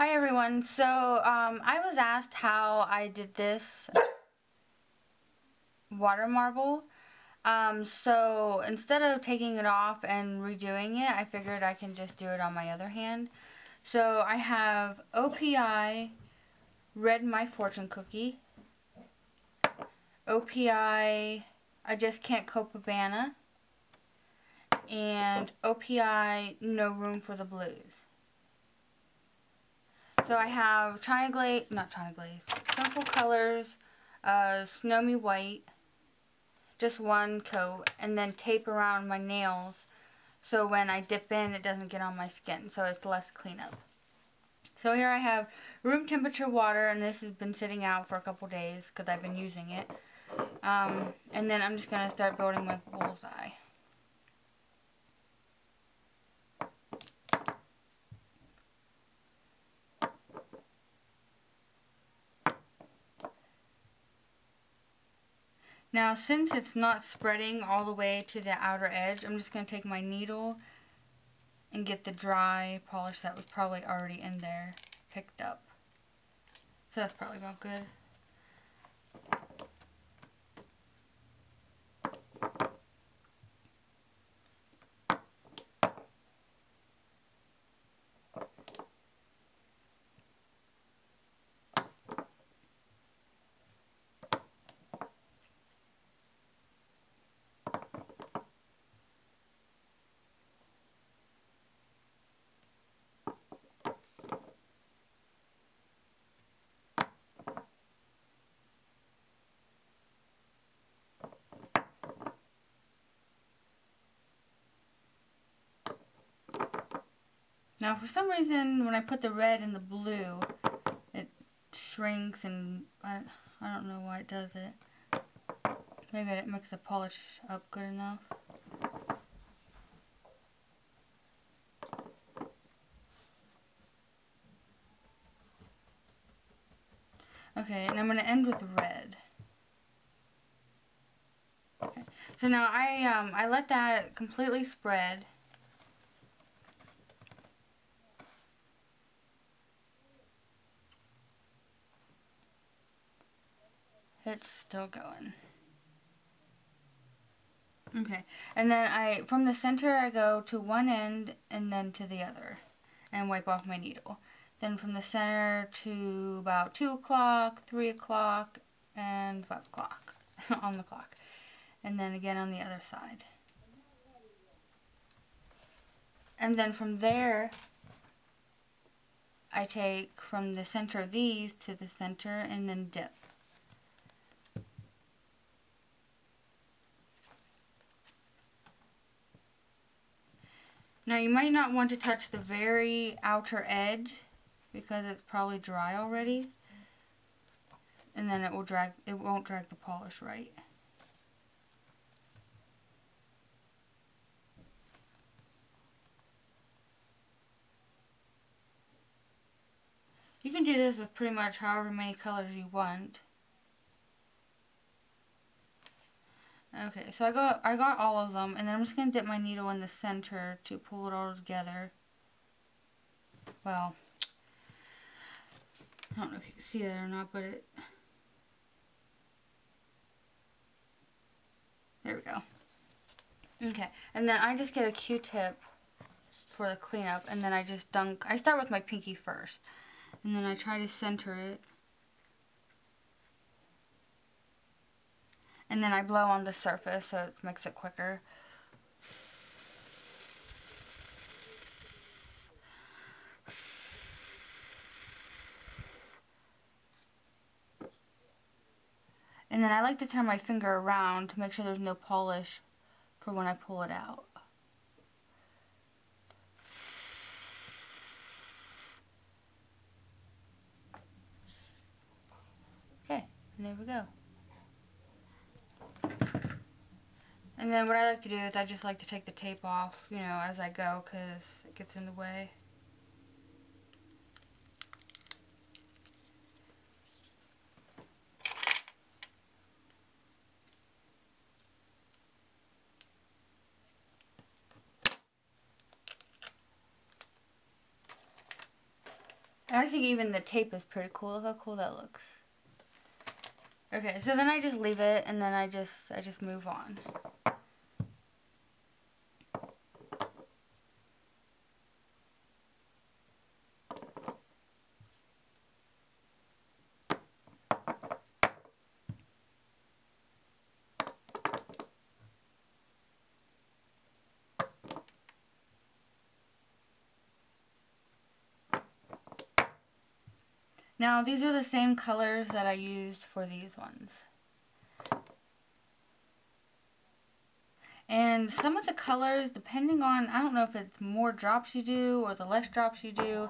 Hi everyone. So I was asked how I did this water marble. So instead of taking it off and redoing it, I figured I can just do it on my other hand. So I have OPI Red My Fortune Cookie, OPI I Just Can't Copacabana, and OPI No Room for the Blues. So I have Simple Colors, Snowy White, just one coat, and then tape around my nails so when I dip in it doesn't get on my skin, so it's less cleanup. So here I have room temperature water, and this has been sitting out for a couple days because I've been using it. And then I'm just going to start building my bullseye. Now, since it's not spreading all the way to the outer edge, I'm just going to take my needle and get the dry polish that was probably already in there picked up. So that's probably about good. Now, for some reason, when I put the red and the blue, it shrinks, and I don't know why it does it. Maybe I didn't mix the polish up good enough. Okay, and I'm going to end with red. Okay. So now I let that completely spread. It's still going. Okay, and then from the center I go to one end and then to the other and wipe off my needle. Then from the center to about 2 o'clock, 3 o'clock, and 5 o'clock on the clock. And then again on the other side. And then from there, I take from the center of these to the center and then dip. Now you might not want to touch the very outer edge because it's probably dry already. And then it won't drag the polish right. You can do this with pretty much however many colors you want. Okay, so I got all of them, and then I'm just going to dip my needle in the center to pull it all together. Well, I don't know if you can see that or not, but there we go. Okay, and then I just get a Q-tip for the cleanup, and then I just I start with my pinky first, and then I try to center it. And then I blow on the surface so it makes it quicker. And then I like to turn my finger around to make sure there's no polish for when I pull it out. Okay, and there we go. And then what I like to do is I just like to take the tape off, you know, as I go because it gets in the way. I think even the tape is pretty cool. Look how cool that looks. Okay, so then I just leave it and then I just move on. Now these are the same colors that I used for these ones. And some of the colors, depending on, I don't know if it's more drops you do or the less drops you do,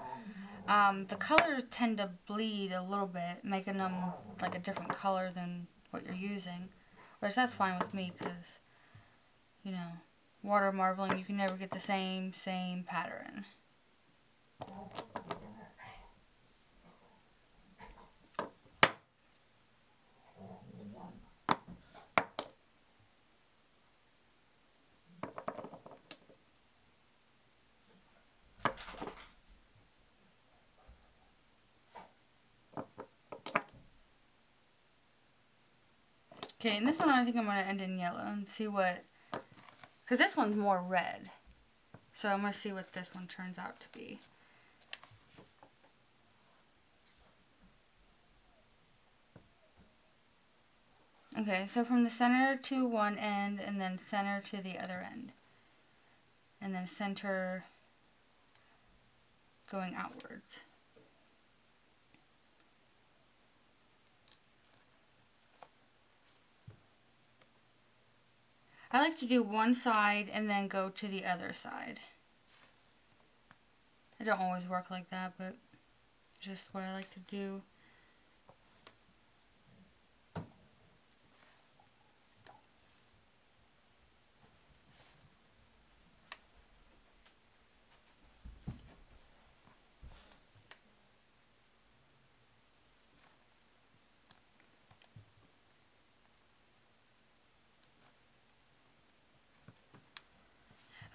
the colors tend to bleed a little bit, making them like a different color than what you're using. Which that's fine with me because, you know, water marbling, you can never get the same pattern. Okay, and this one I think I'm going to end in yellow and see what, because this one's more red. So I'm going to see what this one turns out to be. Okay, so from the center to one end and then center to the other end. And then center going outwards. I like to do one side and then go to the other side. I don't always work like that, but it's just what I like to do.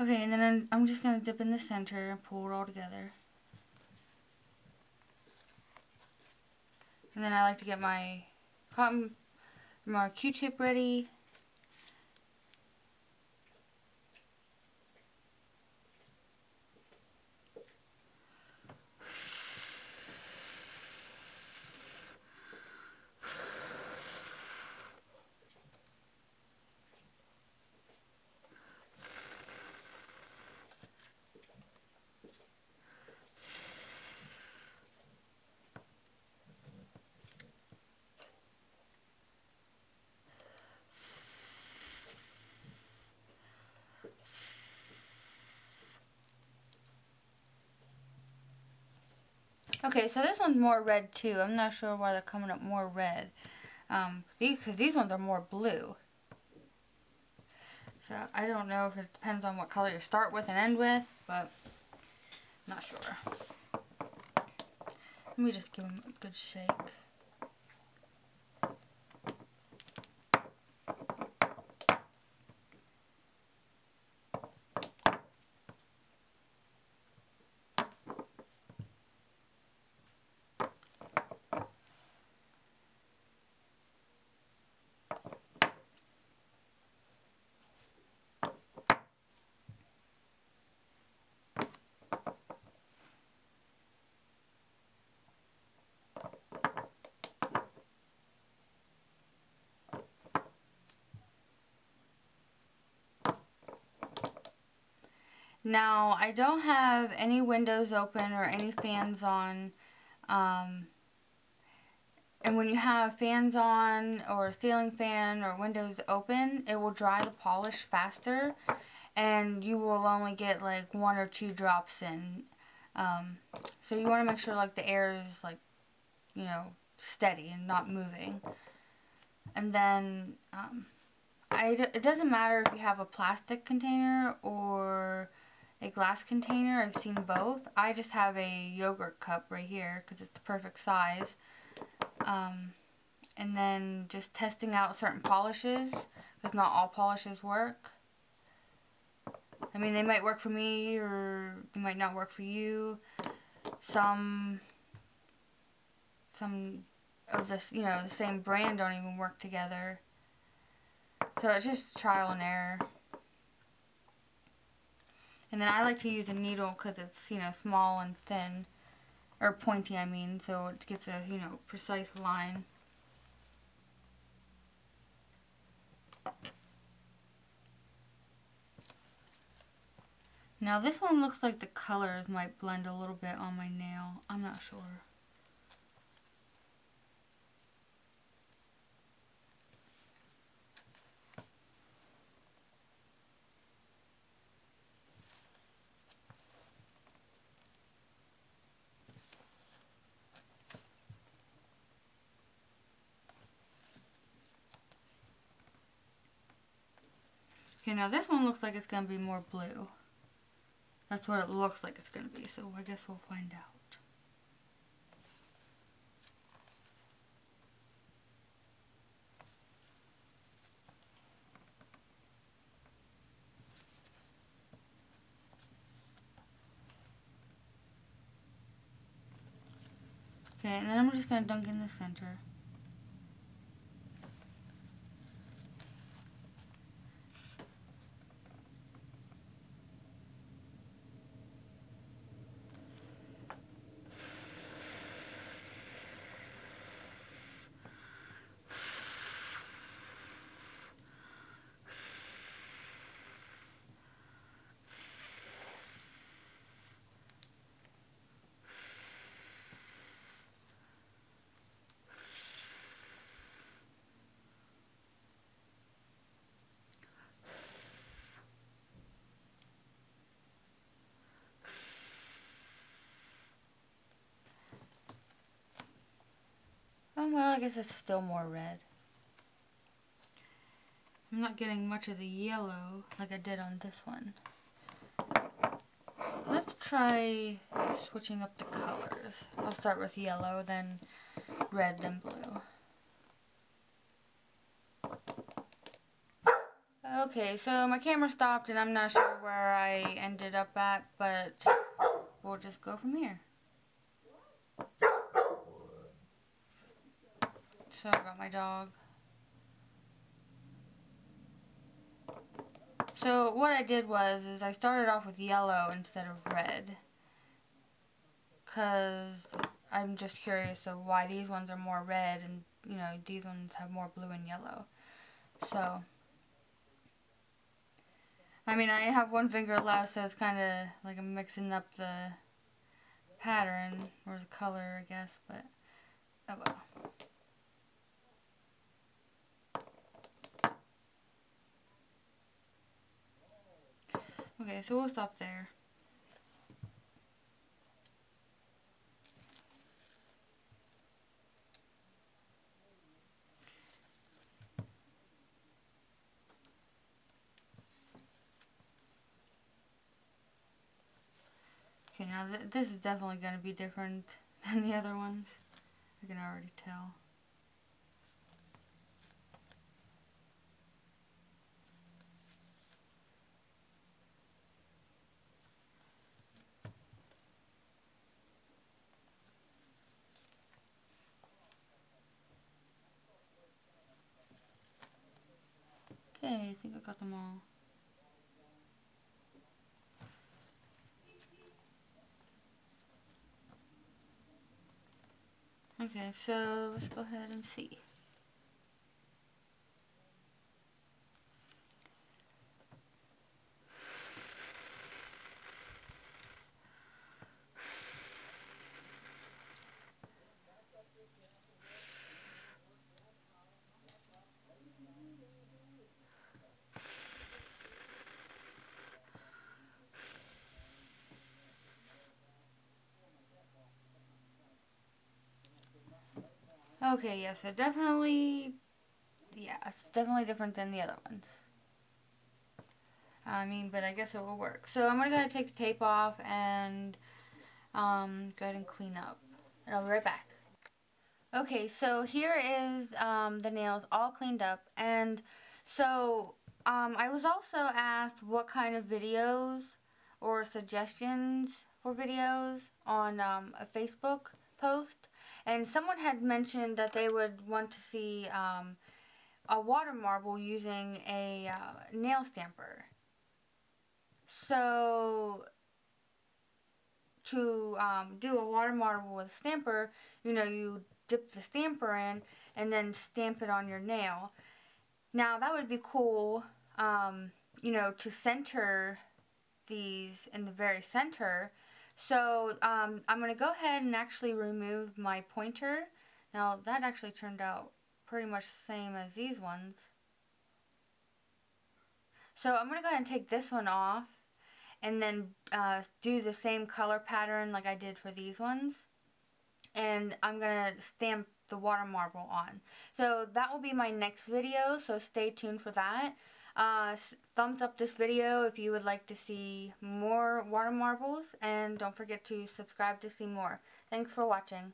Okay, and then I'm just going to dip in the center and pull it all together. And then I like to get my Q-tip ready. Okay, so this one's more red too. I'm not sure why they're coming up more red. Because these ones are more blue. So I don't know if it depends on what color you start with and end with, but I'm not sure. Let me just give them a good shake. Now, I don't have any windows open or any fans on. And when you have fans on or a ceiling fan or windows open, it will dry the polish faster. And you will only get like 1 or 2 drops in. So you want to make sure like the air is like, you know, steady and not moving. And then it doesn't matter if you have a plastic container or a glass container. I've seen both. I just have a yogurt cup right here because it's the perfect size. And then just testing out certain polishes because not all polishes work. I mean, they might work for me or they might not work for you. Some some of this, you know, the same brand don't even work together. So it's just trial and error. And then I like to use a needle because it's, you know, small and thin. Or pointy, I mean, so it gets a, you know, precise line. Now this one looks like the colors might blend a little bit on my nail. I'm not sure. Okay, now this one looks like it's going to be more blue. That's what it looks like it's going to be, so I guess we'll find out. Okay, and then I'm just going to dunk in the center. Oh, well, I guess it's still more red. I'm not getting much of the yellow like I did on this one. Let's try switching up the colors. I'll start with yellow, then red, then blue. Okay, so my camera stopped and I'm not sure where I ended up at, but we'll just go from here. Sorry about my dog. So what I did was I started off with yellow instead of red, because I'm just curious of why these ones are more red and, you know, these ones have more blue and yellow. So, I mean, I have one finger left, so it's kind of like I'm mixing up the pattern or the color, I guess, but oh well. Okay, so we'll stop there. Okay, now this is definitely going to be different than the other ones. I can already tell. Okay, I think I got them all. Okay, so let's go ahead and see. Okay, yeah, so definitely, yeah, it's definitely different than the other ones. I mean, but I guess it will work. So I'm going to go ahead and take the tape off and go ahead and clean up. And I'll be right back. Okay, so here is the nails all cleaned up. And so I was also asked what kind of videos or suggestions for videos on a Facebook post. And someone had mentioned that they would want to see a water marble using a nail stamper. So to do a water marble with a stamper, you dip the stamper in and then stamp it on your nail. Now that would be cool, to center these in the very center. So I'm going to go ahead and actually remove my pointer. Now that actually turned out pretty much the same as these ones. So I'm going to go ahead and take this one off and then do the same color pattern like I did for these ones. And I'm going to stamp the water marble on. So that will be my next video, so stay tuned for that. Thumbs up this video if you would like to see more water marbles, and don't forget to subscribe to see more. Thanks for watching.